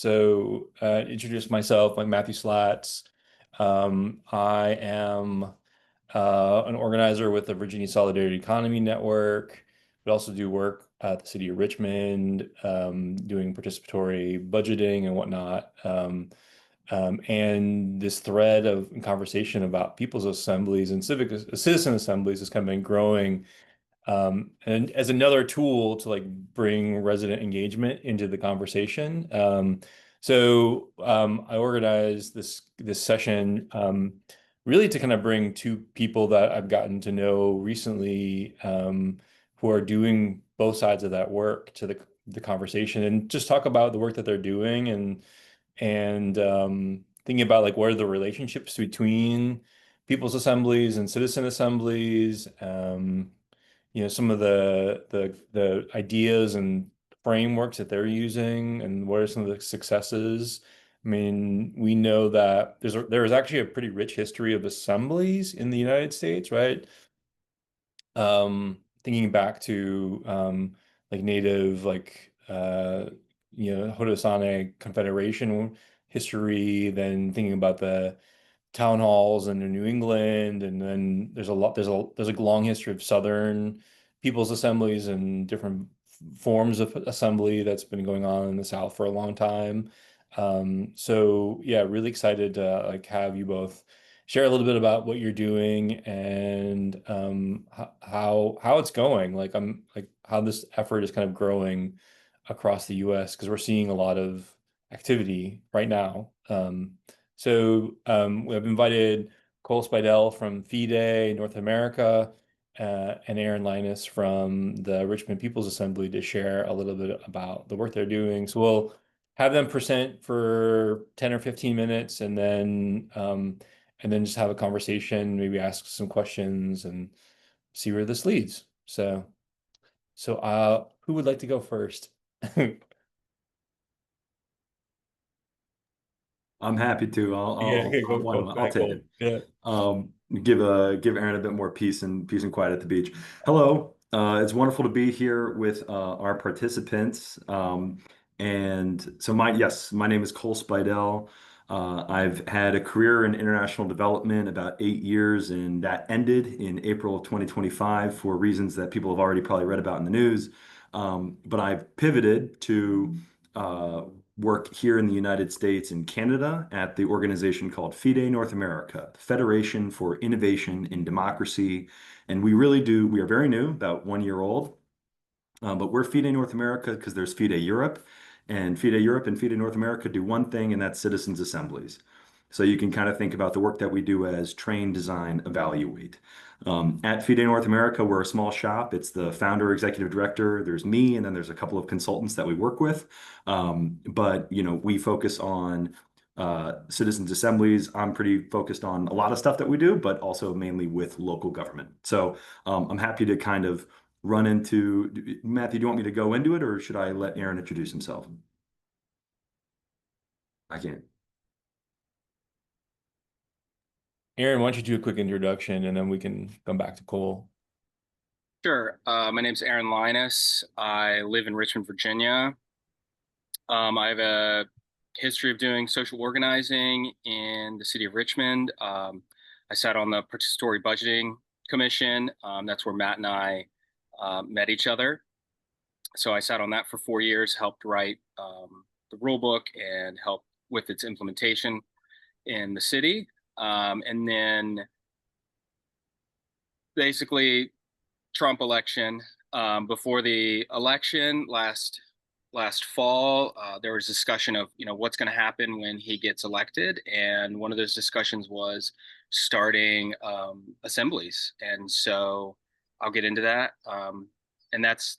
So introduce myself, I'm Matthew Slaats. I am an organizer with the Virginia Solidarity Economy Network. We also do work at the city of Richmond, doing participatory budgeting and whatnot. And this thread of conversation about people's assemblies and citizen assemblies has kind of been growing, and as another tool to like bring resident engagement into the conversation. I organized this session, really to kind of bring two people that I've gotten to know recently, who are doing both sides of that work to the conversation, and just talk about the work that they're doing, and thinking about like what are the relationships between people's assemblies and citizen assemblies. Some of the ideas and frameworks that they're using, and what are some of the successes. I mean, we know that there is actually a pretty rich history of assemblies in the United States, right? Thinking back to like Native, Haudenosaunee Confederation history, then thinking about the town halls in New England, and then there's a long history of Southern people's assemblies and different forms of assembly that's been going on in the South for a long time. So yeah, really excited to like have you both share a little bit about what you're doing, and how it's going, like how this effort is kind of growing across the US, because we're seeing a lot of activity right now. We've invited Cole Speidel from FIDE North America, and Aaron Linas from the Richmond People's Assembly to share a little bit about the work they're doing. So we'll have them present for 10 or 15 minutes, and then just have a conversation, maybe ask some questions and see where this leads. Who would like to go first? I'm happy to. Yeah, okay, Why go don't I'll ahead, take Cole. it. Yeah. Give Aaron a bit more peace and quiet at the beach. Hello, it's wonderful to be here with our participants. And so my name is Cole Speidel. I've had a career in international development about 8 years, and that ended in April of 2025 for reasons that people have already probably read about in the news. But I've pivoted to uh, work here in the United States and Canada at the organization called FIDE North America, Federation for Innovation in Democracy. And we are very new, about 1 year old, but we're FIDE North America because there's FIDE Europe, and FIDE Europe and FIDE North America do one thing, and that's citizens' assemblies. So you can kind of think about the work that we do as train, design, evaluate. At FIDE North America, we're a small shop. It's the founder, executive director. There's me, and then there's a couple of consultants that we work with. But we focus on citizens' assemblies. I'm pretty focused on a lot of stuff that we do, but also mainly with local government. So I'm happy to kind of run into Matthew. Do you want me to go into it, or should I let Aaron introduce himself? I can't. Aaron, why don't you do a quick introduction, and then we can come back to Cole. Sure. My name's Aaron Linas. I live in Richmond, Virginia. I have a history of doing social organizing in the city of Richmond. I sat on the participatory budgeting commission. That's where Matt and I met each other. So I sat on that for 4 years, helped write the rule book and helped with its implementation in the city. And then basically Trump election. Before the election last fall, there was discussion of what's going to happen when he gets elected, and one of those discussions was starting assemblies. And so I'll get into that. And that's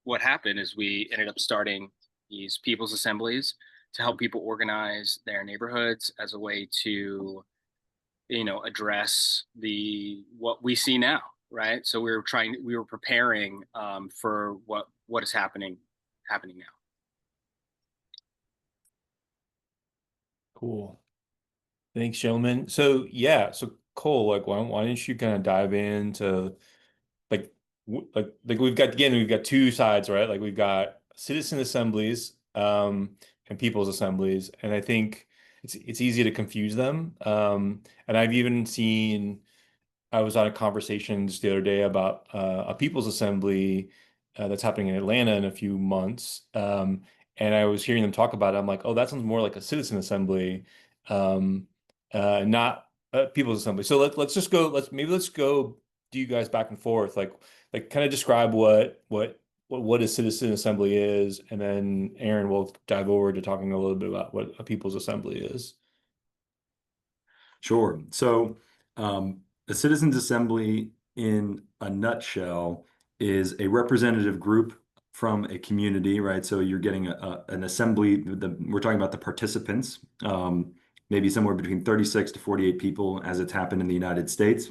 what happened is we ended up starting these people's assemblies to help people organize their neighborhoods as a way to address the what we see now, right? So we were preparing for what is happening now. Cool. Thanks, gentlemen. So yeah, so Cole, like why don't you kind of dive into like we've got two sides, right? Like we've got citizen assemblies, and people's assemblies. And I think it's easy to confuse them. And I've even seen I was on a conversation just the other day about a people's assembly that's happening in Atlanta in a few months. And I was hearing them talk about it. I'm like, oh, that sounds more like a citizen assembly, um, not a people's assembly. So let's just go. Let's go. Do you guys back and forth, like kind of describe what a citizen assembly is, and then Aaron will dive over to talking a little bit about what a people's assembly is. Sure. So, a citizens assembly, in a nutshell, is a representative group from a community, right? So you're getting an assembly. We're talking about the participants, maybe somewhere between 36 to 48 people, as it's happened in the United States.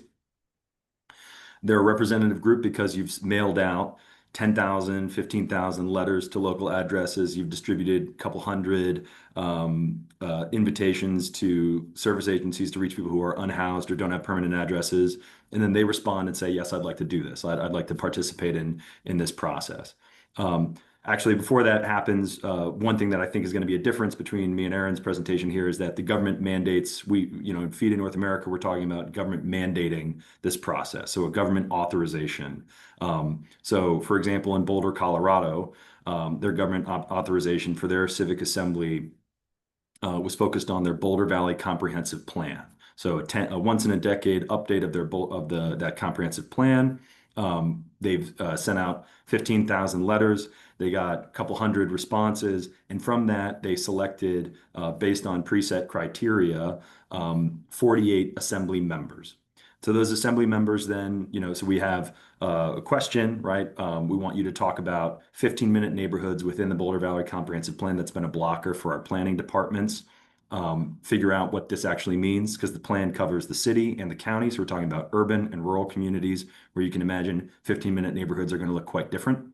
They're a representative group because you've mailed out 10,000, 15,000 letters to local addresses. You've distributed a couple hundred invitations to service agencies to reach people who are unhoused or don't have permanent addresses. And then they respond and say, yes, I'd like to do this. I'd like to participate in this process. Actually, before that happens, one thing that I think is going to be a difference between me and Aaron's presentation here is that the government mandates, in Feed in North America, we're talking about government mandating this process. So a government authorization. So for example, in Boulder, Colorado, their government authorization for their civic assembly was focused on their Boulder Valley Comprehensive Plan. So a once in a decade update of that comprehensive plan. They've sent out 15,000 letters. They got a couple hundred responses, and from that, they selected, based on preset criteria, 48 assembly members. So those assembly members then, so we have a question, right? We want you to talk about 15-minute neighborhoods within the Boulder Valley Comprehensive Plan. That's been a blocker for our planning departments. Figure out what this actually means, because the plan covers the city and the county. So we're talking about urban and rural communities where you can imagine 15-minute neighborhoods are going to look quite different.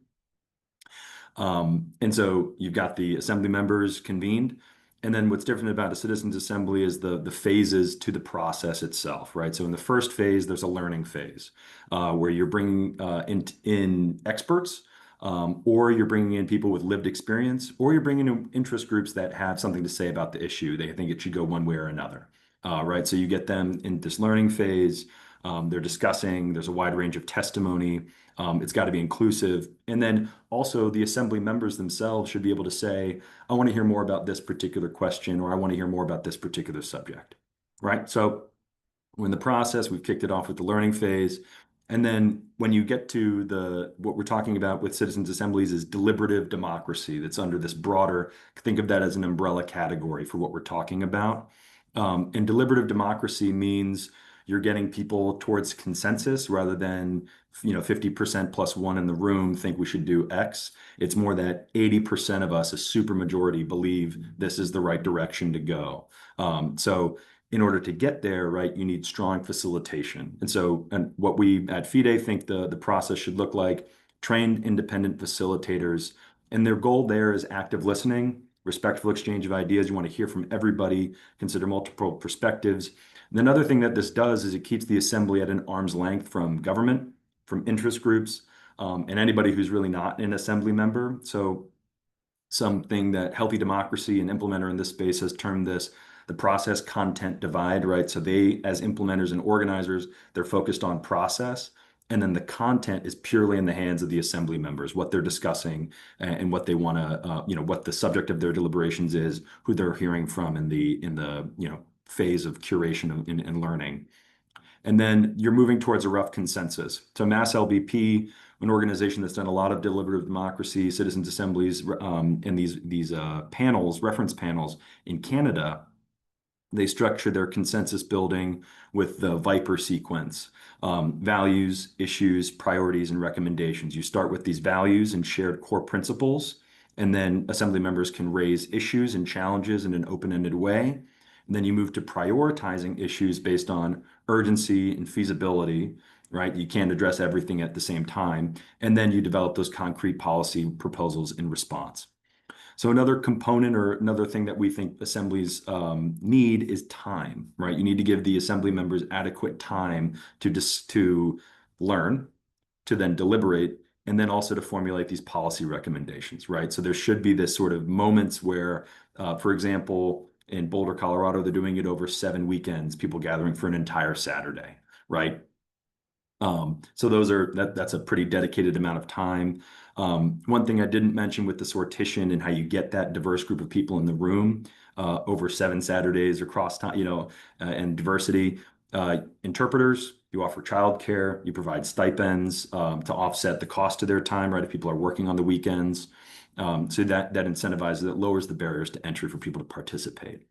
And so you've got the assembly members convened. And then what's different about a citizens assembly is the phases to the process itself, right? So in the first phase, there's a learning phase where you're bringing in experts, or you're bringing in people with lived experience, or you're bringing in interest groups that have something to say about the issue. They think it should go one way or another, right? So you get them in this learning phase. They're discussing, there's a wide range of testimony. It's got to be inclusive. And then also the assembly members themselves should be able to say, I want to hear more about this particular question, or I want to hear more about this particular subject, right? So we're in the process, we've kicked it off with the learning phase. And then when you get to what we're talking about with citizens assemblies is deliberative democracy. That's under this broader, think of that as an umbrella category for what we're talking about. And deliberative democracy means you're getting people towards consensus rather than 50% plus one in the room think we should do X. It's more that 80% of us, a supermajority, believe this is the right direction to go. So in order to get there, right, you need strong facilitation. And what we at FIDE think the process should look like: trained independent facilitators. And their goal there is active listening, respectful exchange of ideas. You want to hear from everybody, consider multiple perspectives. And another thing that this does is it keeps the assembly at an arm's length from government, from interest groups, and anybody who's really not an assembly member. So something that Healthy Democracy, an implementer in this space, has termed this the process content divide, right? So they, as implementers and organizers, they're focused on process. And then the content is purely in the hands of the assembly members, what they're discussing and what they want to, what the subject of their deliberations is, who they're hearing from in the phase of curation and learning. And then you're moving towards a rough consensus. So Mass LBP, an organization that's done a lot of deliberative democracy, citizens assemblies, and these panels, reference panels in Canada, they structure their consensus building with the Viper sequence: values, issues, priorities, and recommendations. You start with these values and shared core principles, and then assembly members can raise issues and challenges in an open-ended way. And then you move to prioritizing issues based on urgency and feasibility, right? You can't address everything at the same time. And then you develop those concrete policy proposals in response. So another component or another thing that we think assemblies need is time, right? You need to give the assembly members adequate time to learn, to then deliberate, and then also to formulate these policy recommendations, right? So there should be this sort of moments where For example, in Boulder, Colorado, they're doing it over 7 weekends, people gathering for an entire Saturday, right? So that's a pretty dedicated amount of time. One thing I didn't mention with the sortition and how you get that diverse group of people in the room over 7 Saturdays across time, and diversity. Interpreters, you offer childcare, you provide stipends to offset the cost of their time, right? If people are working on the weekends, so that incentivizes, that lowers the barriers to entry for people to participate.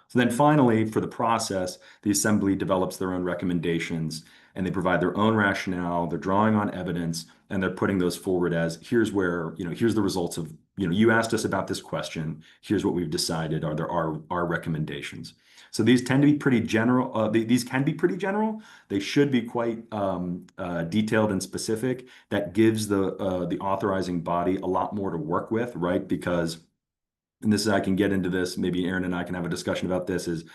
So then finally, for the process, the Assembly develops their own recommendations and they provide their own rationale. They're drawing on evidence and they're putting those forward as here's where, here's the results of, you asked us about this question. Here's what we've decided are our recommendations. So these tend to be pretty general. These can be pretty general. They should be quite detailed and specific. That gives the authorizing body a lot more to work with, right? Because and this is, I can get into this, maybe Aaron and I can have a discussion about this, is,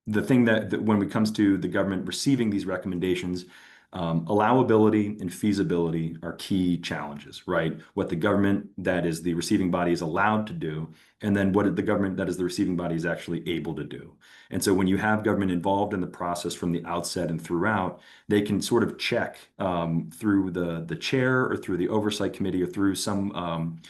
the thing that when it comes to the government receiving these recommendations, allowability and feasibility are key challenges, right? What the government that is the receiving body is allowed to do, and then what the government that is the receiving body is actually able to do. And so when you have government involved in the process from the outset and throughout, they can sort of check through the chair or through the oversight committee or through some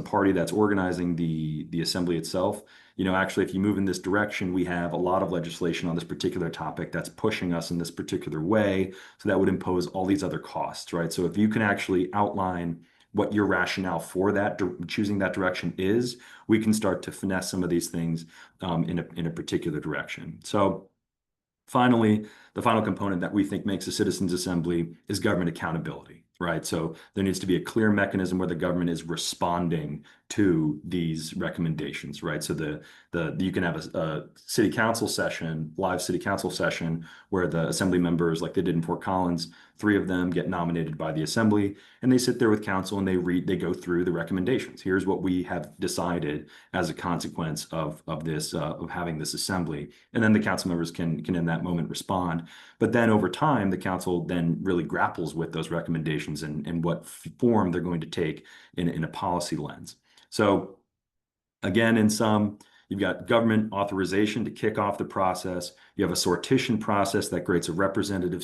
party that's organizing the assembly itself. Actually, if you move in this direction, we have a lot of legislation on this particular topic that's pushing us in this particular way. So that would impose all these other costs, right? So if you can actually outline what your rationale for that, choosing that direction is, we can start to finesse some of these things in a particular direction. So finally, the final component that we think makes a citizens assembly is government accountability, right? So there needs to be a clear mechanism where the government is responding to these recommendations, right? So you can have a city council session, live city council session, where the assembly members, like they did in Fort Collins, 3 of them get nominated by the assembly, and they sit there with council and they go through the recommendations. Here's what we have decided as a consequence of this of having this assembly, and then the council members can in that moment respond. But then over time, the council then really grapples with those recommendations and what form they're going to take in a policy lens. So again, in sum, you've got government authorization to kick off the process. You have a sortition process that creates a representative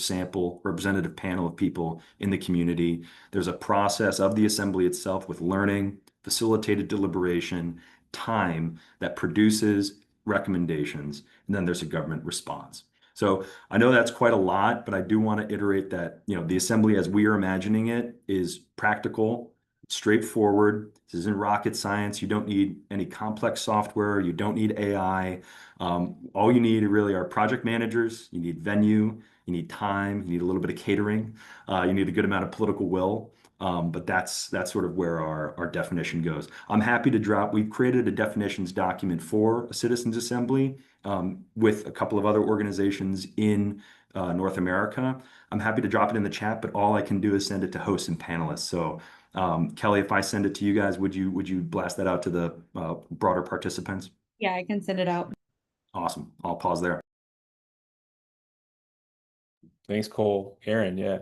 panel of people in the community. There's a process of the assembly itself with learning, facilitated deliberation, time that produces recommendations, and then there's a government response. So I know that's quite a lot, but I do want to iterate that, the assembly as we are imagining it is practical, straightforward. This isn't rocket science. You don't need any complex software. You don't need AI. All you need really are project managers. You need venue. You need time. You need a little bit of catering. You need a good amount of political will. But that's sort of where our definition goes. I'm happy to drop. We've created a definitions document for a citizens assembly with a couple of other organizations in North America. I'm happy to drop it in the chat, but all I can do is send it to hosts and panelists. So Kelly, if I send it to you guys, would you blast that out to the broader participants? Yeah, I can send it out. Awesome. I'll pause there. Thanks, Cole. Aaron, yeah.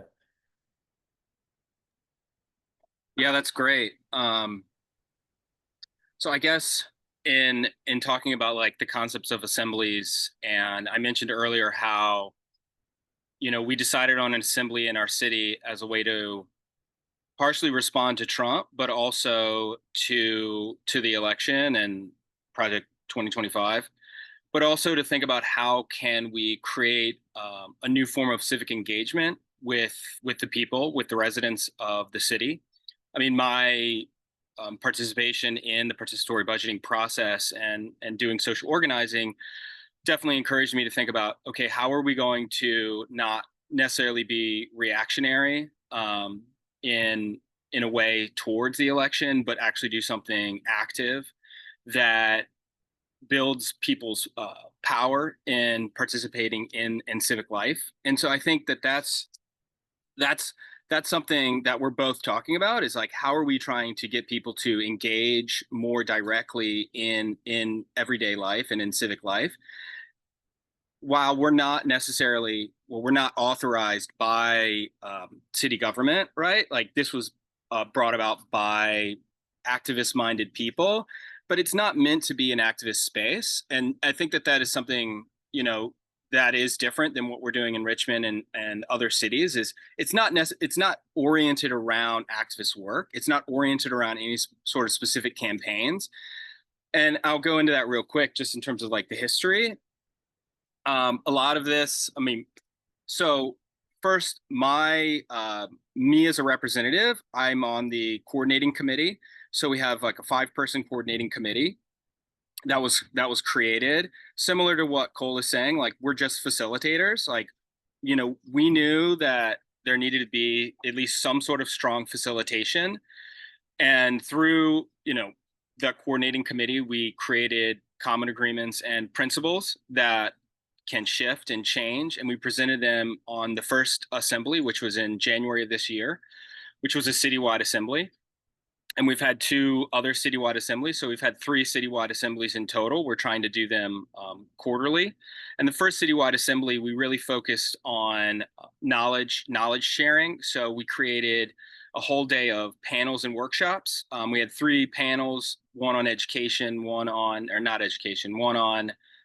Yeah, that's great. So I guess in talking about like the concepts of assemblies, and I mentioned earlier how, we decided on an assembly in our city as a way to partially respond to Trump, but also to the election and Project 2025, but also to think about how can we create a new form of civic engagement with the people, with the residents of the city. I mean, my participation in the participatory budgeting process and doing social organizing definitely encouraged me to think about, okay, how are we going to not necessarily be reactionary in a way towards the election, but actually do something active that builds people's power in participating in civic life. And so I think that's something that we're both talking about, is like, how are we trying to get people to engage more directly in everyday life and in civic life, while we're not authorized by city government, right? Like this was brought about by activist-minded people, but it's not meant to be an activist space. And I think that that is something, that is different than what we're doing in Richmond and other cities. Is it's not oriented around activist work. It's not oriented around any sort of specific campaigns. And I'll go into that real quick, just in terms of like the history. A lot of this, so first, me as a representative, I'm on the coordinating committee. So we have like a 5-person coordinating committee that was created, similar to what Cole is saying. Like, we're just facilitators. Like, we knew that there needed to be at least some sort of strong facilitation, and through that coordinating committee, we created common agreements and principles that can shift and change, and we presented them on the first assembly, which was in January of this year, which was a citywide assembly. And we've had 2 other citywide assemblies. So we've had 3 citywide assemblies in total. We're trying to do them quarterly. And the first citywide assembly, we really focused on knowledge sharing. So we created a whole day of panels and workshops. We had 3 panels, one on education, one on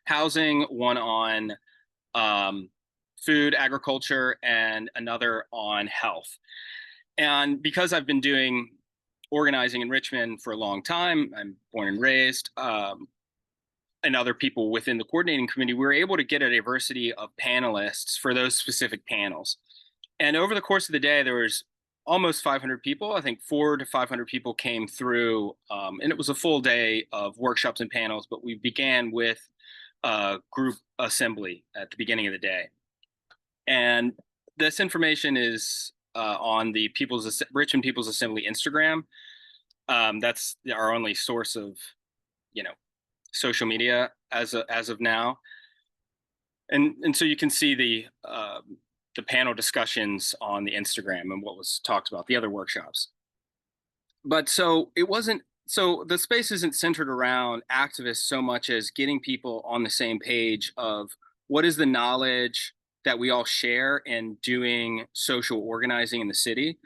housing, one on food, agriculture, and another on health. And because I've been doing organizing in Richmond for a long time, I'm born and raised, and other people within the coordinating committee, we were able to get a diversity of panelists for those specific panels. And over the course of the day, there was almost 500 people. I think 400 to 500 people came through, and it was a full day of workshops and panels, but we began with a group assembly at the beginning of the day. And this information is on the Richmond People's Assembly Instagram. That's our only source of, social media as of now. And so you can see the panel discussions on the Instagram and what was talked about, the other workshops. But so the space isn't centered around activists so much as getting people on the same page of what is the knowledge that we all share in doing social organizing in the city.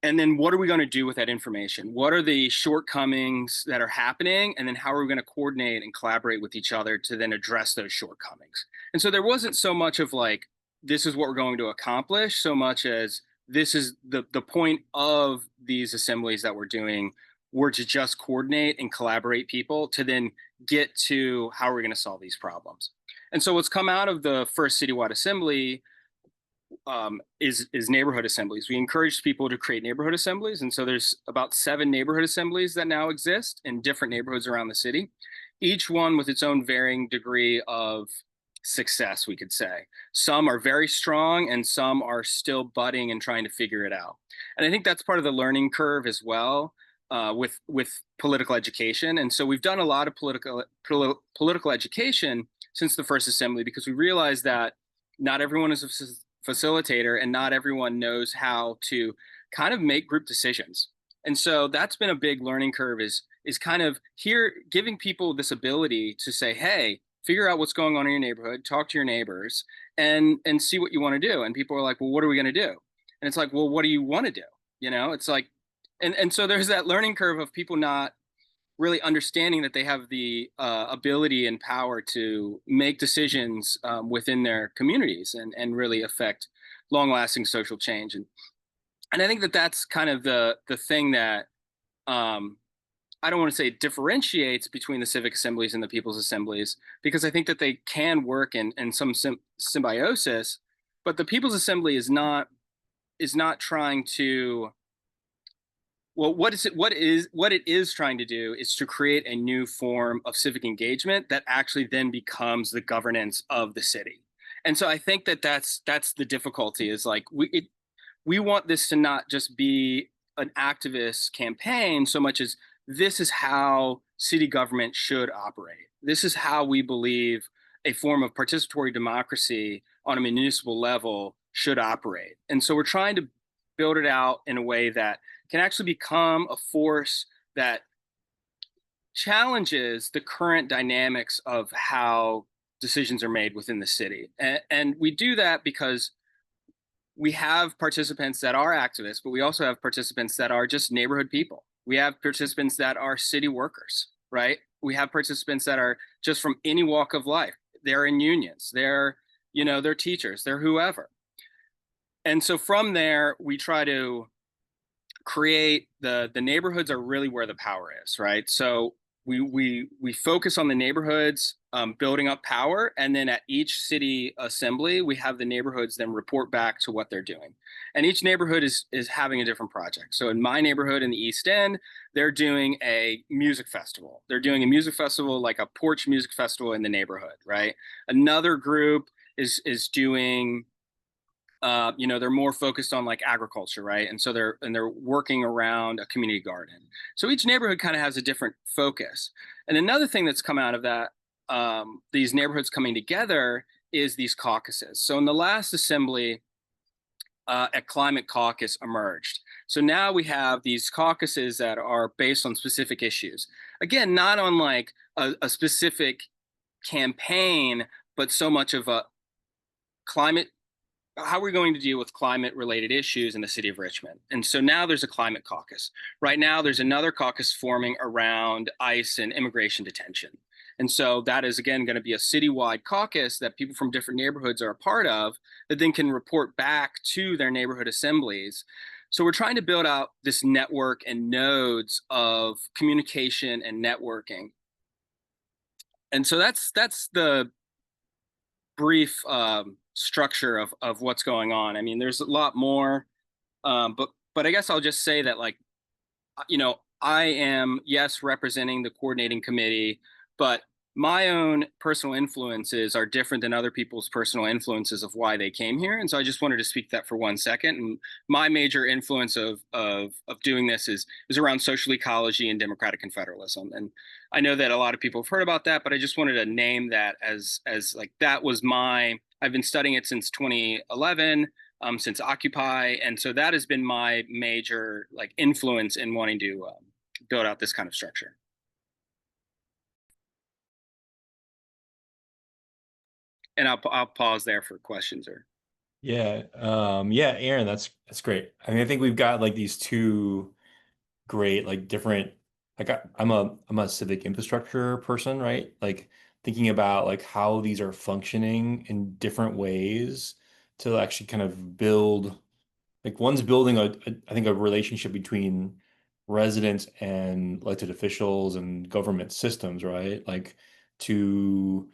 And then what are we going to do with that information? What are the shortcomings that are happening? And then how are we going to coordinate and collaborate with each other to then address those shortcomings? And so there wasn't so much of like, this is what we're going to accomplish, so much as this is the point of these assemblies that we're doing, were to just coordinate and collaborate people to then get to how we're going to solve these problems. And so what's come out of the first citywide assembly is neighborhood assemblies. We encouraged people to create neighborhood assemblies. And so there's about 7 neighborhood assemblies that now exist in different neighborhoods around the city, each one with its own varying degree of success, we could say. Some are very strong and some are still budding and trying to figure it out. And I think that's part of the learning curve as well, with political education. And so we've done a lot of political education since the first assembly, because we realized that not everyone is a facilitator and not everyone knows how to kind of make group decisions. And so that's been a big learning curve, is kind of giving people this ability to say, hey, figure out what's going on in your neighborhood, talk to your neighbors, and see what you want to do. And people are like, well, what are we going to do? And it's like, well, what do you want to do? It's like, and so there's that learning curve of people not really understanding that they have the ability and power to make decisions within their communities and really affect long-lasting social change. And I think that that's kind of the thing that I don't want to say differentiates between the civic assemblies and the people's assemblies, because I think that they can work in some symbiosis, but the people's assembly is not trying to, well, what it is trying to do is to create a new form of civic engagement that actually then becomes the governance of the city. And so I think that that's the difficulty, is like we want this to not just be an activist campaign so much as this is how city government should operate. This is how we believe a form of participatory democracy on a municipal level should operate. And so we're trying to build it out in a way that can actually become a force that challenges the current dynamics of how decisions are made within the city. And we do that because we have participants that are activists, but we also have participants that are just neighborhood people. We have participants that are city workers, right? We have participants that are just from any walk of life. They're in unions, they're teachers, they're whoever. And so from there, we try to create the neighborhoods are really where the power is, right? So we focus on the neighborhoods, building up power, and then at each city assembly, we have the neighborhoods then report back to what they're doing, and each neighborhood is having a different project. So in my neighborhood in the East End, they're doing a music festival. They're doing a music festival, like a porch music festival in the neighborhood, right? Another group is doing they're more focused on like agriculture, right? And so they're working around a community garden. So each neighborhood kind of has a different focus. And another thing that's come out of that, these neighborhoods coming together, is these caucuses. So in the last assembly, a climate caucus emerged. So now we have these caucuses that are based on specific issues. Again, not on like a specific campaign, but so much of a climate how are we going to deal with climate related issues in the city of Richmond? And so now there's a climate caucus. Right now, there's another caucus forming around ICE and immigration detention. And so that is, again, going to be a citywide caucus that people from different neighborhoods are a part of that then can report back to their neighborhood assemblies. So we're trying to build out this network and nodes of communication and networking. And so that's the brief structure of what's going on. I mean, there's a lot more, but I guess I'll just say that, like, I am, yes, representing the coordinating committee, but my own personal influences are different than other people's personal influences of why they came here. And so I just wanted to speak that for 1 second. And my major influence of doing this is around social ecology and democratic confederalism. And I know that a lot of people have heard about that, but I just wanted to name that as like, that was I've been studying it since 2011, since Occupy. And so that has been my major like influence in wanting to build out this kind of structure. And I'll pause there for questions or. Yeah. Yeah, Aaron, that's great. I mean, I think we've got like these two great, like different, like I'm a civic infrastructure person, right? Like thinking about like how these are functioning in different ways to actually kind of build, like one's building I think a relationship between residents and elected officials and government systems, right? Like to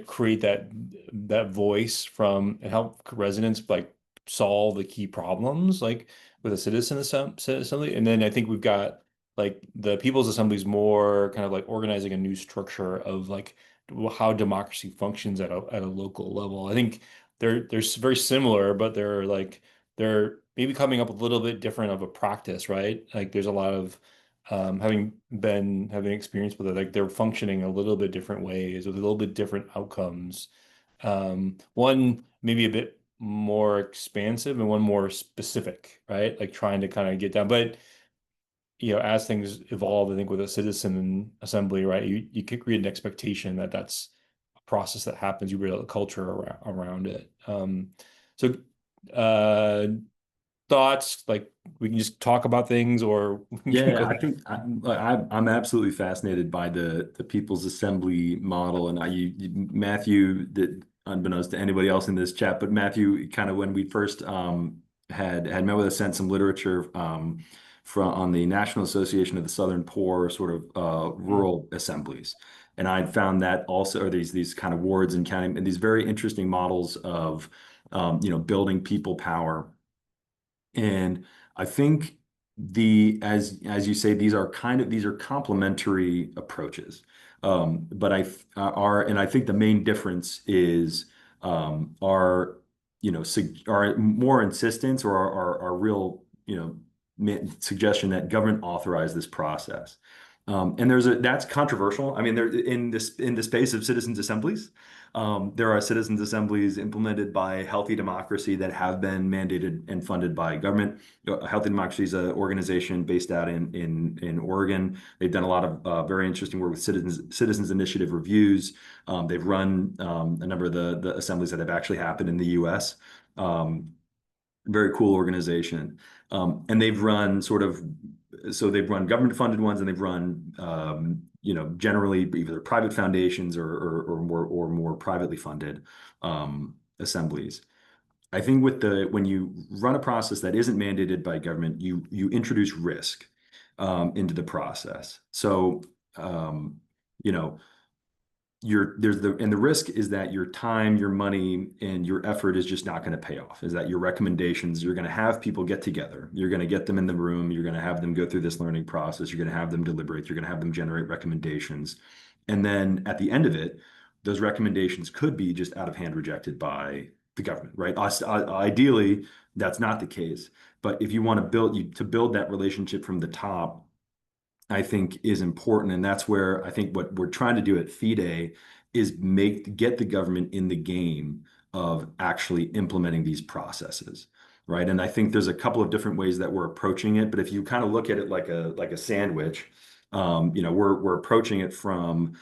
create that voice from and help residents like solve the key problems, like with a assembly. And then I think we've got like the People's Assembly is more kind of like organizing a new structure of like how democracy functions at a local level. I think they're very similar, but they're maybe coming up a little bit different of a practice, right? Like there's a lot of having experience with it, like they're functioning a little bit different ways with a little bit different outcomes. One maybe a bit more expansive and one more specific, right? Like trying to kind of get down. But as things evolve, I think with a citizen assembly, right, you could create an expectation that that's a process that happens. You build a culture around it. So uh, thoughts, like we can just talk about things, or we can Yeah, go. I think I'm absolutely fascinated by the People's Assembly model, and Matthew, that unbeknownst to anybody else in this chat, but Matthew, kind of when we first had met with us, sent some literature from on the National Association of the Southern Poor, sort of rural assemblies, and I found that also, or these kind of wards and county, and these very interesting models of building people power. And I think as you say, these are complementary approaches. But I think the main difference is our our more insistence or our real suggestion that government authorize this process. And that's controversial. I mean, there in the space of citizens assemblies. There are citizens assemblies implemented by Healthy Democracy that have been mandated and funded by government. Healthy Democracy is an organization based out in Oregon. They've done a lot of very interesting work with citizens initiative reviews. They've run a number of the assemblies that have actually happened in the U.S. Very cool organization. And they've run sort of so they've run government funded ones, and they've run generally either private foundations or more privately funded assemblies. I think when you run a process that isn't mandated by government, you introduce risk into the process. So you know the risk is that your time, your money, and your effort is just not going to pay off. Is that your recommendations, you're going to have people get together, you're going to get them in the room, you're going to have them go through this learning process, you're going to have them deliberate, you're going to have them generate recommendations. And then at the end of it, those recommendations could be just out of hand rejected by the government, right? Ideally, that's not the case. But if you want to build that relationship from the top, I think is important. And that's where I think what we're trying to do at FIDE is get the government in the game of actually implementing these processes, right? And I think there's a couple of different ways that we're approaching it. But if you kind of look at it like a sandwich, we're approaching it from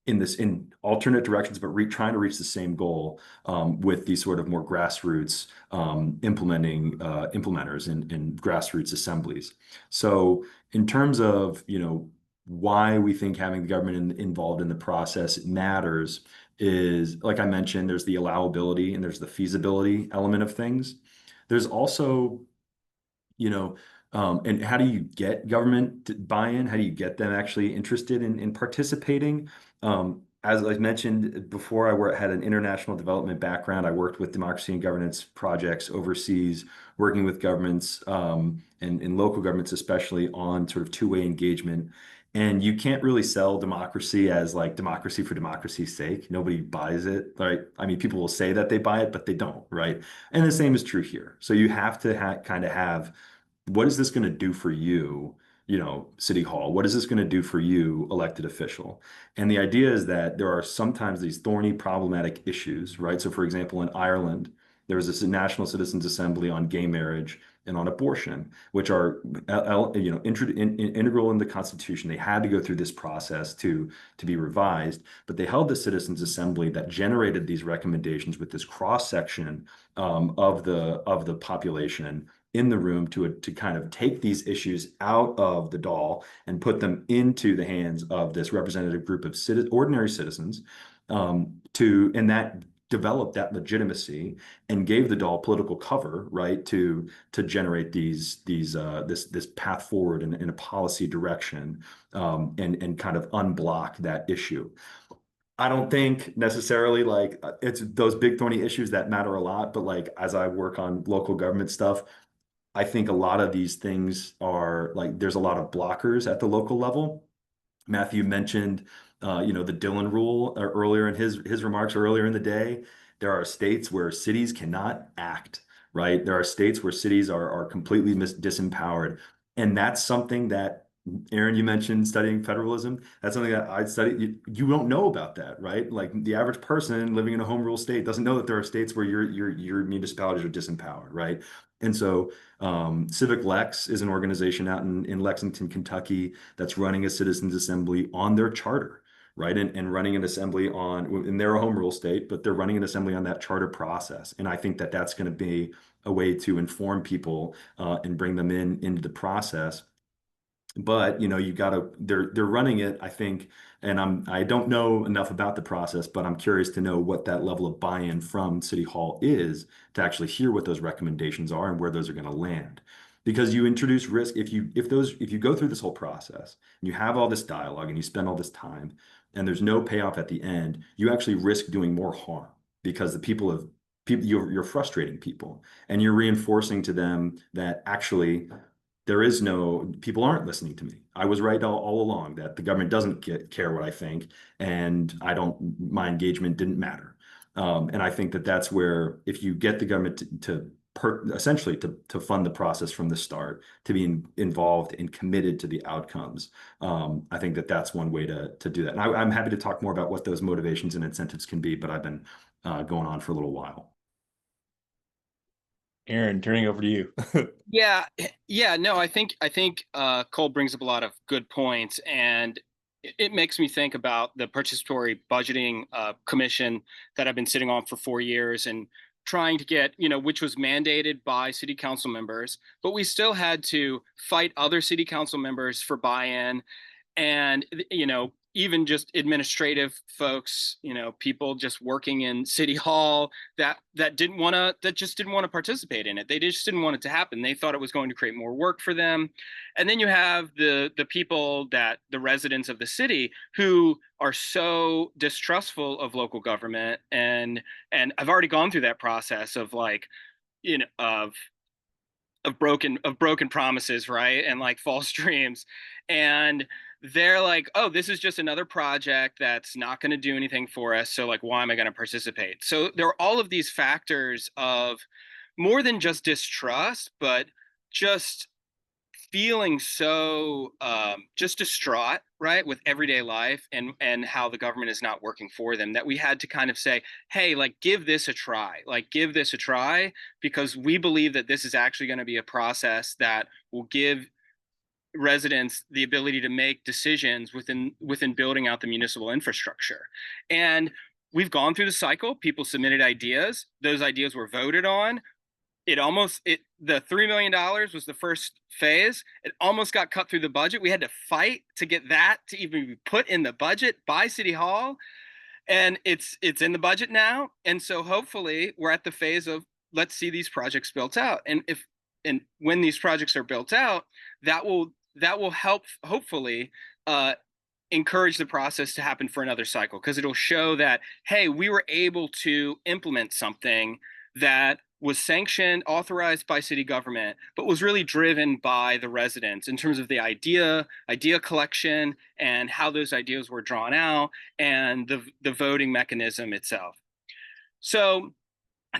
in alternate directions, but trying to reach the same goal with these sort of more grassroots implementers and grassroots assemblies. So in terms of why we think having the government involved in the process matters is, like I mentioned, there's the allowability and there's the feasibility element of things. There's also and how do you get government buy-in? How do you get them actually interested in participating? As I mentioned before, had an international development background. I worked with democracy and governance projects overseas, working with governments and local governments, especially on sort of two-way engagement. And you can't really sell democracy as like democracy for democracy's sake. Nobody buys it, right? I mean, people will say that they buy it, but they don't, right? And the same is true here. So you have to kind of have, what is this going to do for you, City Hall? What is this going to do for you, elected official? And the idea is that there are sometimes these thorny, problematic issues, right? So for example, in Ireland, there was a National Citizens Assembly on gay marriage and on abortion, which are integral in the Constitution. They had to go through this process to be revised, but they held the Citizens Assembly that generated these recommendations with this cross section of the population in the room to kind of take these issues out of the doll and put them into the hands of this representative group of ordinary citizens, and that developed that legitimacy and gave the doll political cover, right, to generate this path forward in a policy direction, and kind of unblock that issue. I don't think necessarily like it's those big thorny issues that matter a lot, but like as I work on local government stuff, I think a lot of these things are like there's a lot of blockers at the local level. Matthew mentioned, the Dillon rule earlier in his remarks earlier in the day. There are states where cities cannot act, right? There are states where cities are completely disempowered, and that's something that Aaron, you mentioned studying federalism. That's something that I'd study. You don't know about that, right? Like the average person living in a home rule state doesn't know that there are states where your municipalities are disempowered, right? And so Civic Lex is an organization out in Lexington, Kentucky, that's running a citizens assembly on their charter, right? And running an assembly in their home rule state, but they're running an assembly on that charter process. And I think that that's going to be a way to inform people and bring them into the process. But they're running it, I think, and I don't know enough about the process, but I'm curious to know what that level of buy-in from City Hall is to actually hear what those recommendations are and where those are going to land. Because you introduce risk if you go through this whole process and you have all this dialogue and you spend all this time and there's no payoff at the end, you actually risk doing more harm because you're frustrating people and you're reinforcing to them that actually people aren't listening to me. I was right all along that the government doesn't care what I think, and my engagement didn't matter. And I think that that's where, if you get the government essentially to fund the process from the start, to be involved and committed to the outcomes, I think that that's one way to do that. And I'm happy to talk more about what those motivations and incentives can be, but I've been going on for a little while. Aaron, turning over to you. Yeah, no, I think Cole brings up a lot of good points, and it makes me think about the participatory budgeting commission that I've been sitting on for 4 years. And trying to get, which was mandated by city council members, but we still had to fight other city council members for buy-in. And even just administrative folks, people just working in city hall that just didn't want to participate in it. They just didn't want it to happen. They thought it was going to create more work for them. And then you have the people, that the residents of the city, who are so distrustful of local government, and I've already gone through that process of like, of broken promises, right? And like false dreams. And they're like, oh, this is just another project that's not going to do anything for us. So like, why am I going to participate? So there are all of these factors of more than just distrust, but just feeling so just distraught, right, with everyday life, and how the government is not working for them, that we had to kind of say, hey, like, give this a try, because we believe that this is actually going to be a process that will give residents the ability to make decisions within building out the municipal infrastructure. And we've gone through the cycle. People submitted ideas. Those ideas were voted on. The $3 million was the first phase. It almost got cut through the budget. We had to fight to get that to even be put in the budget by City Hall. And it's in the budget now. And so hopefully we're at the phase of, let's see these projects built out. And when these projects are built out, that will help, hopefully, encourage the process to happen for another cycle, because it'll show that, hey, we were able to implement something that was sanctioned, authorized by city government, but was really driven by the residents in terms of the idea collection, and how those ideas were drawn out, and the voting mechanism itself. So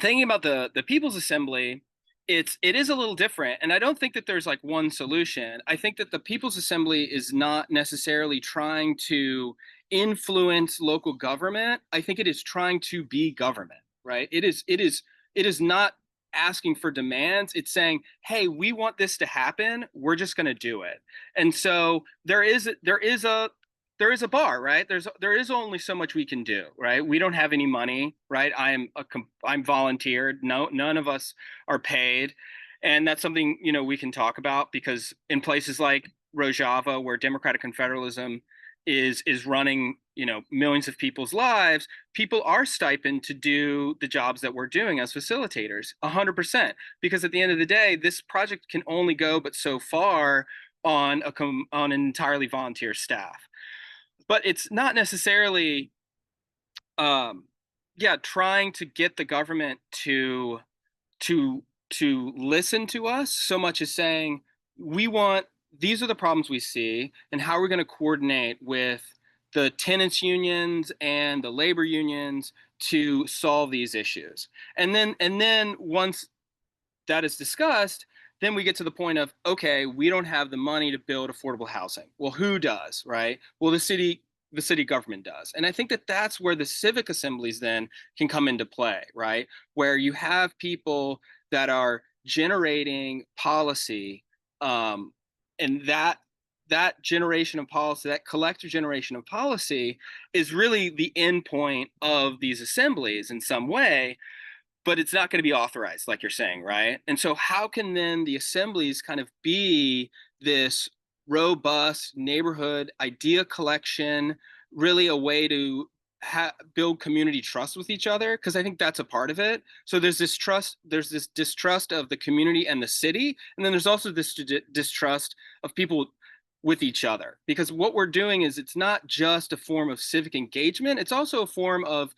thinking about the People's Assembly, it is a little different. And I don't think that there's like one solution. I think that the People's Assembly is not necessarily trying to influence local government. I think it is trying to be government, right? It is not asking for demands. It's saying, hey, we want this to happen. We're just going to do it. And so there is a bar, right? There is only so much we can do, right? We don't have any money, right? I'm volunteered. No, none of us are paid. And that's something, we can talk about, because in places like Rojava, where democratic confederalism is running, millions of people's lives, people are stipend to do the jobs that we're doing as facilitators, 100%. Because at the end of the day, this project can only go but so far on an entirely volunteer staff. But it's not necessarily, trying to get the government to listen to us so much as saying, these are the problems we see, and how we're going to coordinate with the tenants unions and the labor unions to solve these issues. And then once that is discussed, then we get to the point of, okay, we don't have the money to build affordable housing. Well, who does, right? Well, the city government does. And I think that that's where the civic assemblies then can come into play, right? Where you have people that are generating policy, and that generation of policy, that collective generation of policy, is really the end point of these assemblies in some way. But it's not going to be authorized, like you're saying, right? And so how can then the assemblies kind of be this robust neighborhood idea collection, really a way to build community trust with each other? Because I think that's a part of it. So there's this distrust of the community and the city, and then there's also this distrust of people with each other. Because what we're doing is, it's not just a form of civic engagement, it's also a form of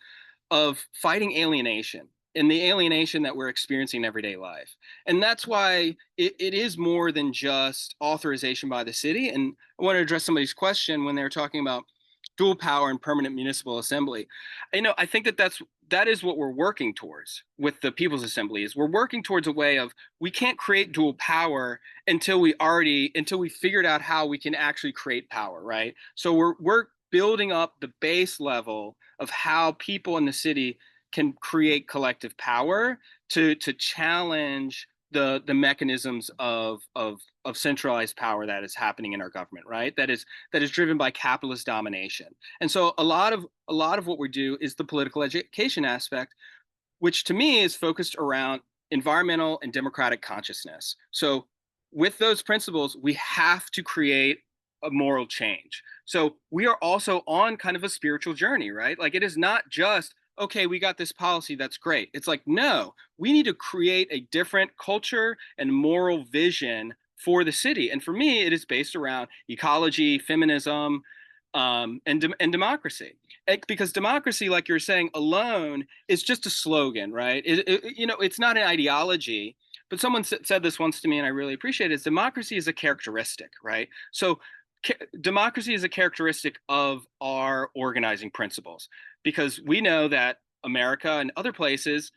fighting alienation, and the alienation that we're experiencing in everyday life. And that's why it is more than just authorization by the city. And I want to address somebody's question when they were talking about dual power and permanent municipal assembly. I think that is what we're working towards with the People's Assembly. Is we're working towards a way of, we can't create dual power until we figured out how we can actually create power, right? So we're building up the base level of how people in the city can create collective power to challenge the mechanisms of centralized power that is happening in our government, right? That is driven by capitalist domination. And so a lot of what we do is the political education aspect, which to me is focused around environmental and democratic consciousness. So with those principles, we have to create a moral change. So we are also on kind of a spiritual journey, right? Like it is not just, okay, we got this policy, that's great. It's like, no, we need to create a different culture and moral vision for the city. And for me, it is based around ecology, feminism, and democracy. Because democracy, like you're saying, alone is just a slogan, right? It's not an ideology. But someone said this once to me, and I really appreciate it. Is democracy is a characteristic, right? So democracy is a characteristic of our organizing principles, because we know that America and other places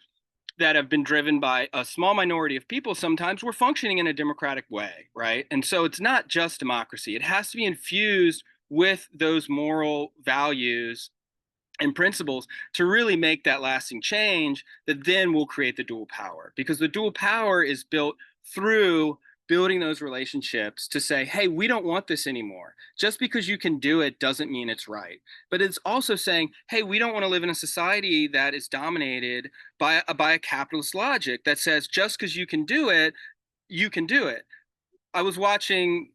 that have been driven by a small minority of people, sometimes we're functioning in a democratic way, right? And so it's not just democracy. It has to be infused with those moral values and principles to really make that lasting change that then will create the dual power, because the dual power is built through building those relationships to say, hey, we don't want this anymore. Just because you can do it doesn't mean it's right. But it's also saying, hey, we don't want to live in a society that is dominated by a capitalist logic that says just because you can do it, you can do it. I was watching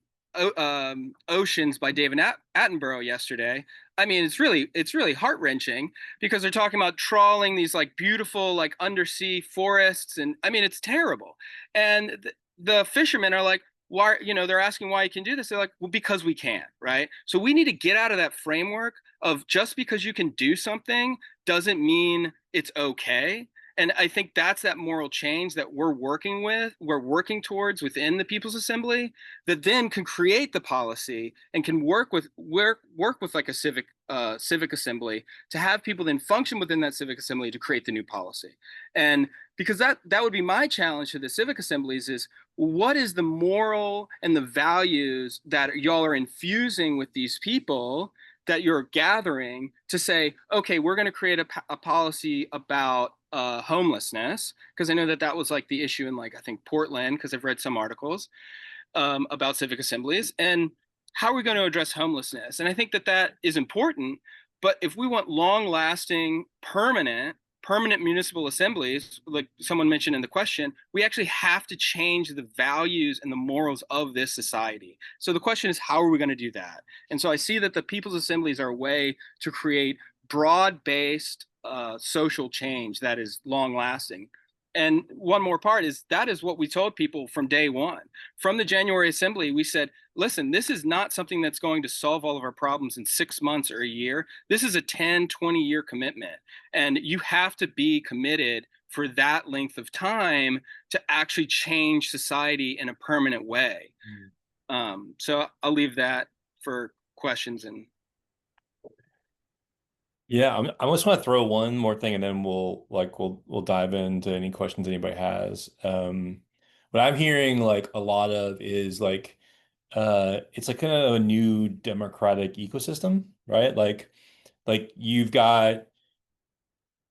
Oceans by David Attenborough yesterday. I mean, it's really heart wrenching, because they're talking about trawling these like beautiful like undersea forests, and I mean it's terrible. And the fishermen are like, why? They're asking why you can do this. They're like, well, because we can, right? So we need to get out of that framework of just because you can do something doesn't mean it's okay. And I think that's that moral change that we're working towards within the People's Assembly, that then can create the policy and can work with like a civic assembly to have people then function within that civic assembly to create the new policy. And because that would be my challenge to the civic assemblies is, what is the moral and the values that y'all are infusing with these people that you're gathering to say, okay, we're going to create a policy about homelessness, because I know that was like the issue in like I think Portland, because I've read some articles about civic assemblies, and how are we going to address homelessness? And I think that is important. But if we want long-lasting, permanent municipal assemblies, like someone mentioned in the question, we actually have to change the values and the morals of this society. So the question is, how are we going to do that? And so I see that the People's Assemblies are a way to create broad-based social change that is long-lasting. And one more part is that is what we told people from day one. From the January Assembly, we said, listen, this is not something that's going to solve all of our problems in 6 months or a year. This is a 10, 20-year commitment. And you have to be committed for that length of time to actually change society in a permanent way. So I'll leave that for questions. And Yeah, I just want to throw one more thing, and then we'll dive into any questions anybody has. What I'm hearing like a lot of is like it's like kind of a new democratic ecosystem, right? Like you've got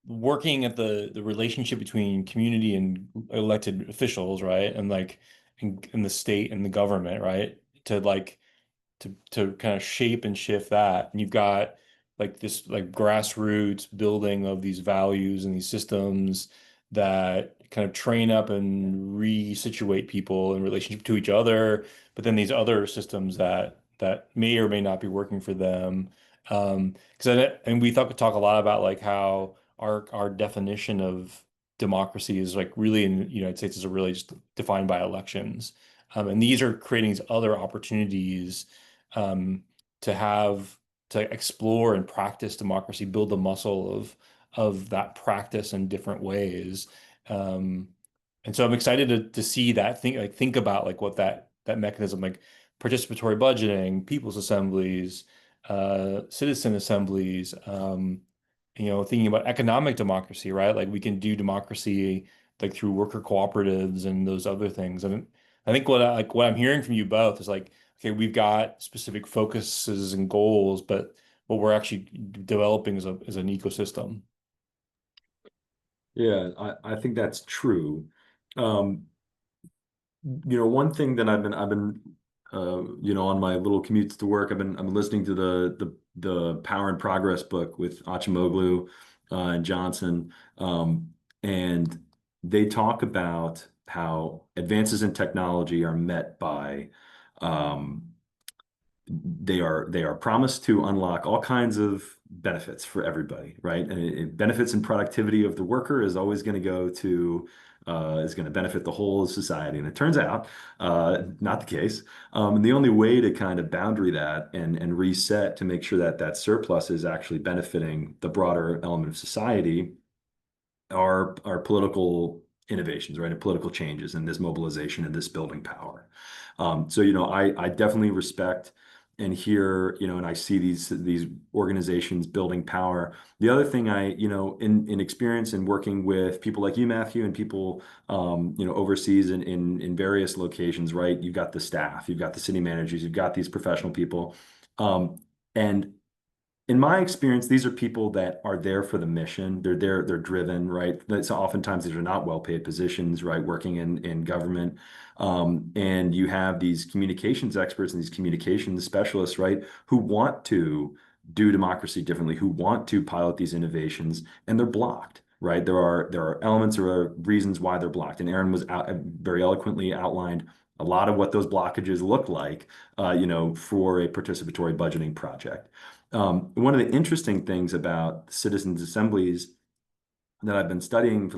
working at the relationship between community and elected officials, right? And like in the state and the government, right? To kind of shape and shift that. And you've got like this like grassroots building of these values and these systems that kind of train up and resituate people in relationship to each other, but then these other systems that may or may not be working for them. And we talk a lot about like how our definition of democracy is like really in the United States is really just defined by elections. And these are creating these other opportunities um, to explore and practice democracy, build the muscle of that practice in different ways. Um, and so I'm excited to see that think about like what that mechanism like participatory budgeting, people's assemblies, citizen assemblies, thinking about economic democracy, right? Like we can do democracy like through worker cooperatives and those other things. And I think what I'm hearing from you both is like, okay, we've got specific focuses and goals, but what we're actually developing is an ecosystem. Yeah, I think that's true. Um, one thing that I've been on my little commutes to work, I'm listening to the Power and Progress book with Acemoglu and Johnson. and they talk about how advances in technology are met by um, they are promised to unlock all kinds of benefits for everybody, right? And benefits and productivity of the worker is always going to go to is going to benefit the whole of society. And it turns out not the case. And the only way to kind of boundary that and reset to make sure that that surplus is actually benefiting the broader element of society are political innovations, right? And political changes and this mobilization and this building power. So, I definitely respect and hear, and I see these organizations building power. The other thing in experience in working with people like you, Matthew, and people, overseas in various locations, right? You've got the staff, you've got the city managers, you've got these professional people. And in my experience, these are people that are there for the mission. They're there, they're driven, right? So oftentimes these are not well-paid positions, right? Working in government. And you have these communications experts and these communications specialists, right? Who want to do democracy differently, who want to pilot these innovations, and they're blocked, right? There are elements or reasons why they're blocked. And Aaron was very eloquently outlined a lot of what those blockages look like, for a participatory budgeting project. One of the interesting things about citizens' assemblies that I've been studying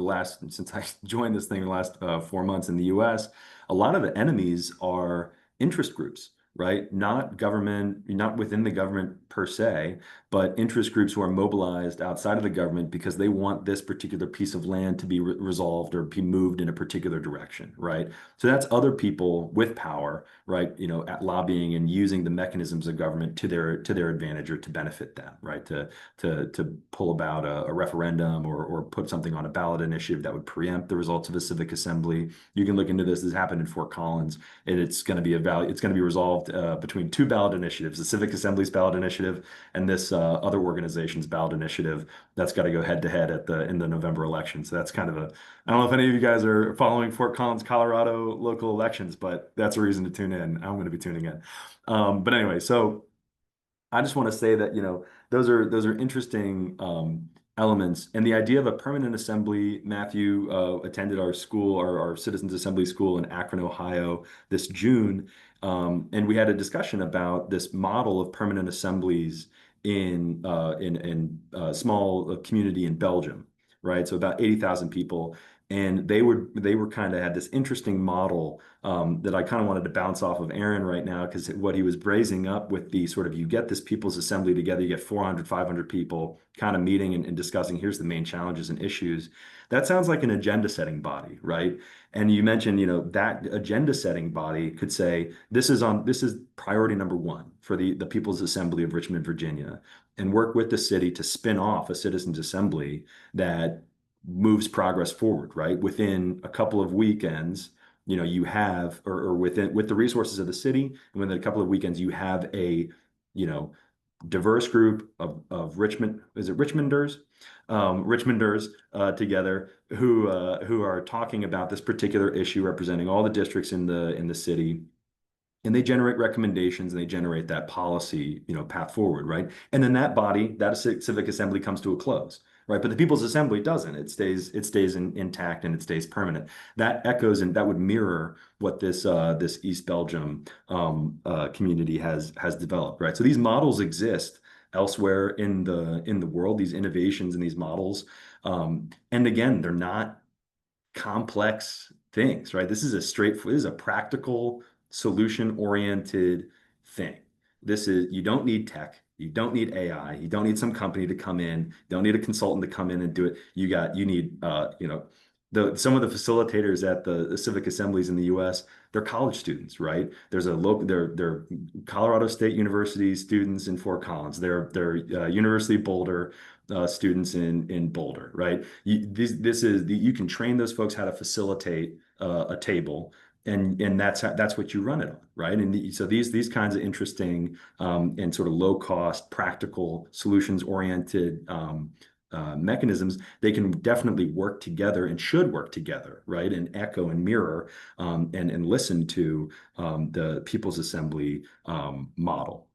since I joined this thing in the last 4 months in the US, a lot of the enemies are interest groups, right? Not government, not within the government per se, but interest groups who are mobilized outside of the government because they want this particular piece of land to be resolved or be moved in a particular direction, right? So that's other people with power, right? At lobbying and using the mechanisms of government to their advantage or to benefit them, right? To pull about a referendum or put something on a ballot initiative that would preempt the results of a civic assembly. You can look into this. This happened in Fort Collins, and it's going to be resolved between two ballot initiatives: the Civic Assembly's ballot initiative and this other organization's ballot initiative. That's got to go head to head in the November election. So that's kind of I don't know if any of you guys are following Fort Collins, Colorado local elections, but that's a reason to tune in. I'm going to be tuning in. But anyway, so I just want to say that, those are interesting elements. And the idea of a permanent assembly, Matthew attended our school, our Citizens Assembly school in Akron, Ohio this June. And we had a discussion about this model of permanent assemblies in small community in Belgium, right? So about 80,000 people. And they were kind of had this interesting model that I kind of wanted to bounce off of Aaron right now, because what he was braising up with the sort of, you get this people's assembly together, you get 400, 500 people kind of meeting and discussing, here's the main challenges and issues. That sounds like an agenda setting body, right? And you mentioned, that agenda setting body could say, this is priority number one for the People's Assembly of Richmond, Virginia, and work with the city to spin off a citizens assembly that moves progress forward, right? Within a couple of weekends, you have, or with the resources of the city, and within a couple of weekends, you have a, diverse group of Richmond, is it Richmonders? Richmonders together who are talking about this particular issue, representing all the districts in the city. And they generate recommendations and they generate that policy, path forward, right? And then that civic assembly comes to a close, right? But the People's Assembly doesn't. It stays intact and it stays permanent. That echoes and that would mirror what this East Belgium community has developed, right? So these models exist elsewhere in the world, these innovations and these models. And again, they're not complex things, right? This is a practical, solution-oriented thing. You don't need tech, you don't need AI, you don't need some company to come in, you don't need a consultant to come in and do it. You need some of the facilitators at the civic assemblies in the US, they're college students, right? They're Colorado State University students in Fort Collins. They're University of Boulder students in Boulder, right? You can train those folks how to facilitate a table, and that's what you run it on, right? And so these kinds of interesting and sort of low cost, practical, solutions oriented mechanisms, they can definitely work together and should work together, right? And echo and mirror and listen to the People's Assembly model.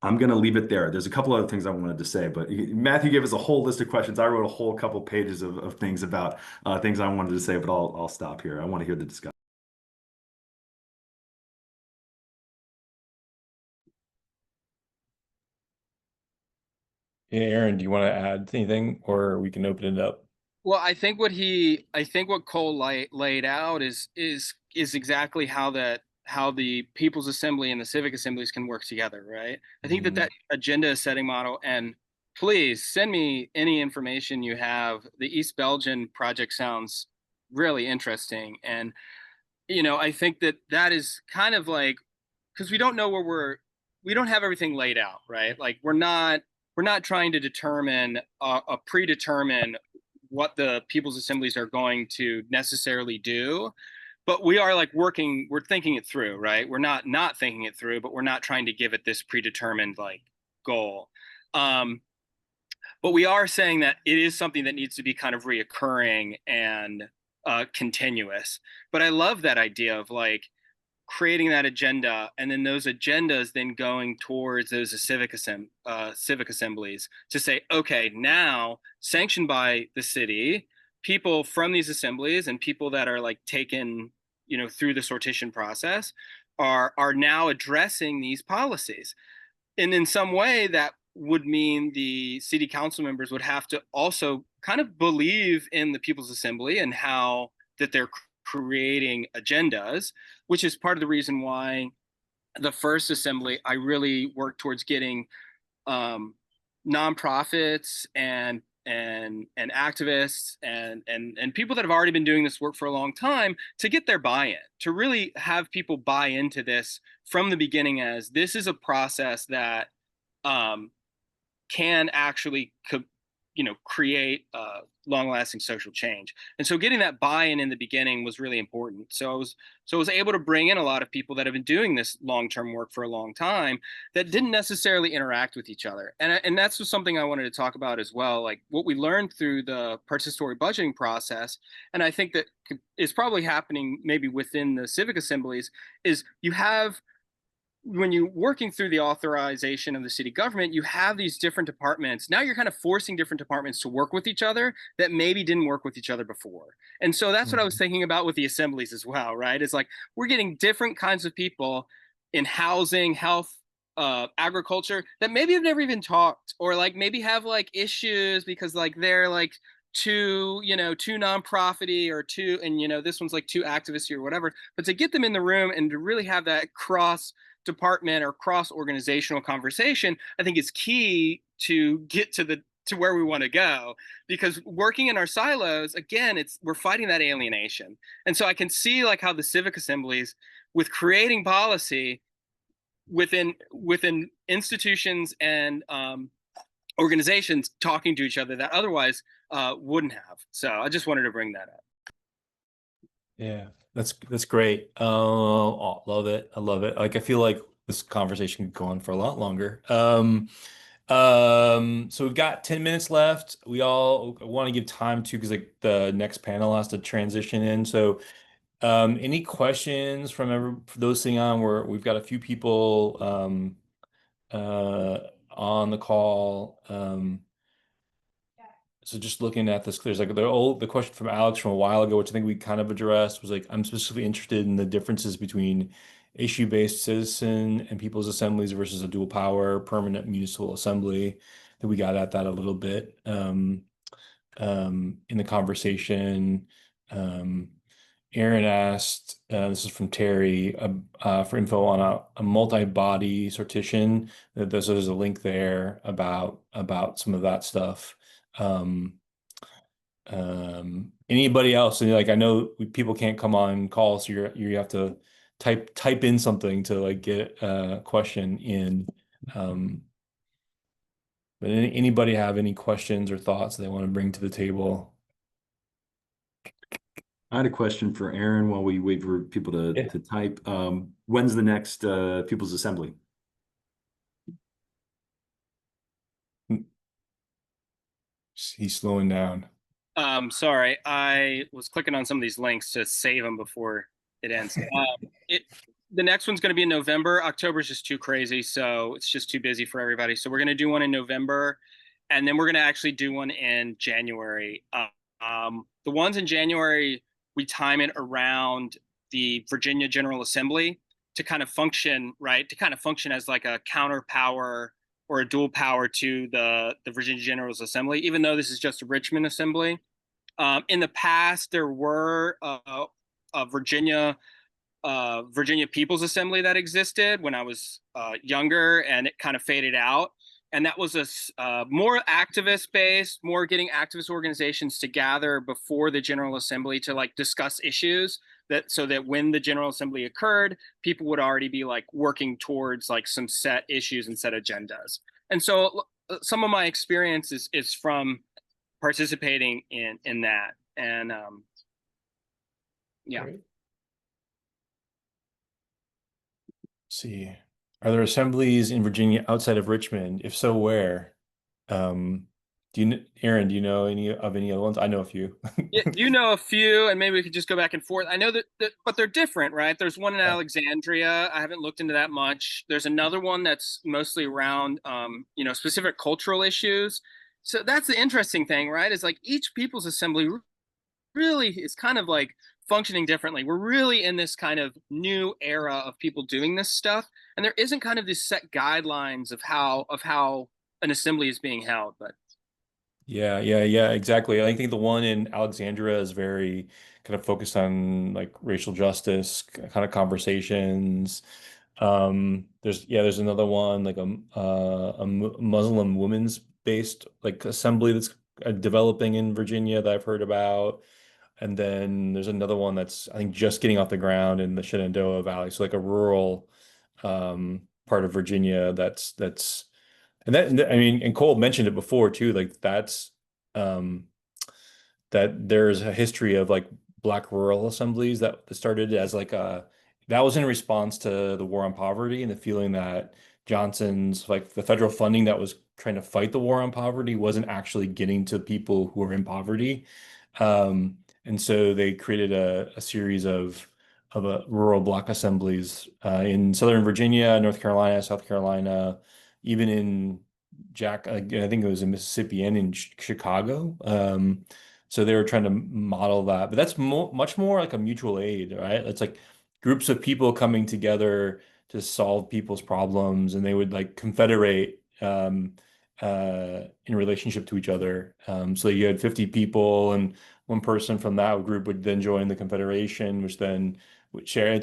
I'm going to leave it there. There's a couple other things I wanted to say, but Matthew gave us a whole list of questions. I wrote a whole couple pages of things about things I wanted to say, but I'll stop here. I want to hear the discussion. Yeah, Aaron, do you want to add anything, or we can open it up? Well, I think what Cole laid out is exactly how the People's Assembly and the civic assemblies can work together, right? I think that agenda setting model, and please send me any information you have. The East Belgian project sounds really interesting, and I think that is kind of like, because we don't know we don't have everything laid out, right? Like we're not trying to determine predetermine what the people's assemblies are going to necessarily do, but we are like we're thinking it through, right? We're not thinking it through, but we're not trying to give it this predetermined like goal. But we are saying that it is something that needs to be kind of reoccurring and continuous. But I love that idea of like creating that agenda, and then those agendas then going towards those civic assemblies to say, okay, now sanctioned by the city, people from these assemblies and people that are like taken, through the sortition process are now addressing these policies. And in some way that would mean the city council members would have to also kind of believe in the People's Assembly and how that they're creating agendas, which is part of the reason why the first assembly I really worked towards getting nonprofits and activists and people that have already been doing this work for a long time to get their buy-in, to really have people buy into this from the beginning, as this is a process that can actually create long-lasting social change. And so getting that buy-in in the beginning was really important. So I was able to bring in a lot of people that have been doing this long-term work for a long time that didn't necessarily interact with each other. And that's just something I wanted to talk about as well, like what we learned through the participatory budgeting process. And I think that is probably happening maybe within the civic assemblies is you have, when you're working through the authorization of the city government, you have these different departments. Now you're kind of forcing different departments to work with each other that maybe didn't work with each other before. And so that's what I was thinking about with the assemblies as well, right? It's like we're getting different kinds of people in housing, health, agriculture that maybe have never even talked, or like maybe have like issues because like they're like too nonprofity or too, and this one's like too activist or whatever. But to get them in the room and to really have that cross department or cross organizational conversation, I think is key to get to where we want to go. Because working in our silos, again, we're fighting that alienation. And so I can see like how the civic assemblies, with creating policy within institutions and organizations, talking to each other that otherwise wouldn't have. So I just wanted to bring that up. Yeah, that's great. Oh, love it. I love it. Like I feel like this conversation could go on for a lot longer. So we've got 10 minutes left. We all want to give time to, because like the next panel has to transition in. So any questions for those sitting on, where we've got a few people on the call. So just looking at this, there's like the question from Alex from a while ago, which I think we kind of addressed, was like, I'm specifically interested in the differences between issue-based citizen and people's assemblies versus a dual power permanent municipal assembly. That we got at that a little bit in the conversation. Aaron asked, this is from Terry, for info on a multi-body sortition. There's a link there about some of that stuff. Anybody else? And like I know people can't come on call, so you have to type in something to like get a question in. But anybody have any questions or thoughts they want to bring to the table? I had a question for Aaron while we wait for people to type. When's the next People's Assembly? He's slowing down. Sorry, I was clicking on some of these links to save them before it ends. the next one's going to be in November. October is just too crazy, so it's just too busy for everybody. So we're going to do one in November, and then we're going to actually do one in January. The ones in January, we time it around the Virginia General Assembly to kind of function, right? To kind of function as like a counter power or a dual power to the Virginia General Assembly, even though this is just a Richmond Assembly. In the past, there were a Virginia People's Assembly that existed when I was younger, and it kind of faded out. And that was a more activist based, more getting activist organizations to gather before the General Assembly to like discuss issues that so that when the General Assembly occurred, people would already be like working towards like some set issues and set agendas. And so some of my experience is from participating in that. And yeah. Great. See, are there assemblies in Virginia outside of Richmond? If so, where? Aaron, do you know any other ones? I know a few. Yeah, you know a few, and maybe we could just go back and forth. I know but they're different, right? There's one in Yeah. Alexandria. I haven't looked into that much. There's another one that's mostly around, specific cultural issues. So that's the interesting thing, right? Is like each people's assembly really is kind of like functioning differently. We're really in this kind of new era of people doing this stuff, and there isn't kind of these set guidelines of how an assembly is being held. But Yeah, exactly. I think the one in Alexandria is very kind of focused on like racial justice kind of conversations. There's another one like a Muslim women's based like assembly that's developing in Virginia that I've heard about. And then there's another one that's I think just getting off the ground in the Shenandoah Valley, so like a rural part of Virginia that's and I mean, and Cole mentioned it before too, like um that there's a history of like black rural assemblies that started as like a that was in response to the war on poverty and the feeling that Johnson's like the federal funding that was trying to fight the war on poverty wasn't actually getting to people who are in poverty. And so they created a series of rural block assemblies in Southern Virginia, North Carolina, South Carolina, even in I think it was in Mississippi and in Chicago. So they were trying to model that, but that's much more like a mutual aid, right? It's like groups of people coming together to solve people's problems, and they would like confederate in relationship to each other. So you had 50 people, and one person from that group would then join the confederation, which then would share. I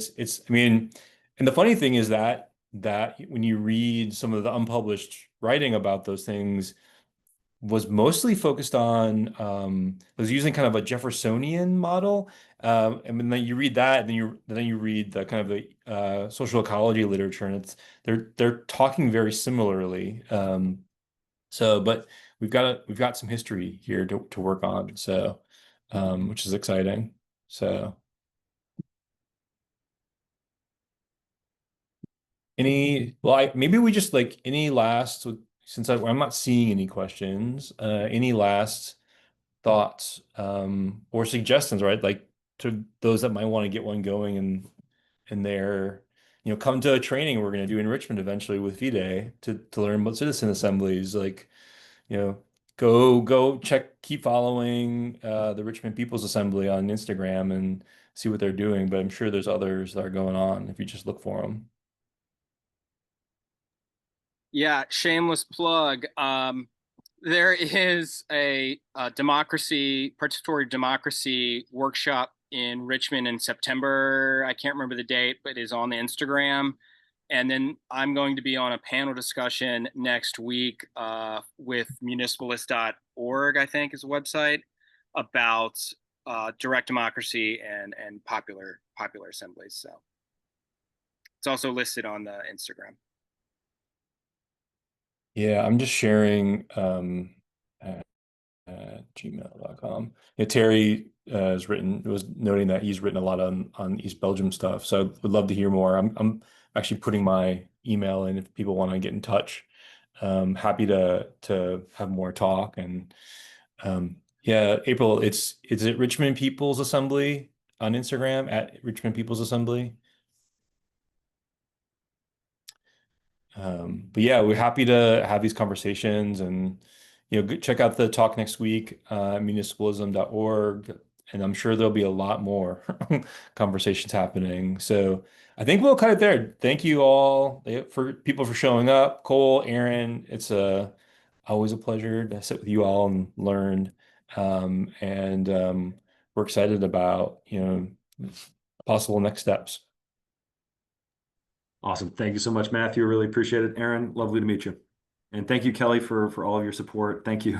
mean, and the funny thing is that when you read some of the unpublished writing about those things was mostly focused on was using kind of a Jeffersonian model. And then you read that, and then you read the kind of the social ecology literature, and they're talking very similarly. But we've got some history here to work on, so which is exciting. So maybe we just like any last since I'm not seeing any questions, any last thoughts or suggestions, right? Like to those that might want to get one going and they're, come to a training we're going to do in Richmond eventually with V-Day to learn about citizen assemblies. Like, you know, go check, keep following the Richmond People's Assembly on Instagram and see what they're doing. But I'm sure there's others that are going on if you just look for them. yeah, shameless plug. There is a democracy, participatory democracy workshop in Richmond in September. I can't remember the date, but it is on the Instagram. And then I'm going to be on a panel discussion next week with municipalist.org, I think is the website, about direct democracy and popular assemblies. So it's also listed on the Instagram. Yeah, I'm just sharing gmail.com. Yeah, Terry was noting that he's written a lot on East Belgium stuff. So I would love to hear more. I'm actually putting my email in if people want to get in touch. Happy to have more talk and yeah, April, is it Richmond People's Assembly on Instagram at Richmond People's Assembly? But yeah, we're happy to have these conversations, and check out the talk next week, municipalism.org, and I'm sure there'll be a lot more conversations happening. So I think we'll cut it there. Thank you all for people for showing up. Cole, Aaron, it's always a pleasure to sit with you all and learn. And we're excited about possible next steps. Awesome. Thank you so much, Matthew. Really appreciate it. Aaron, lovely to meet you. And thank you, Kelly, for all of your support. Thank you.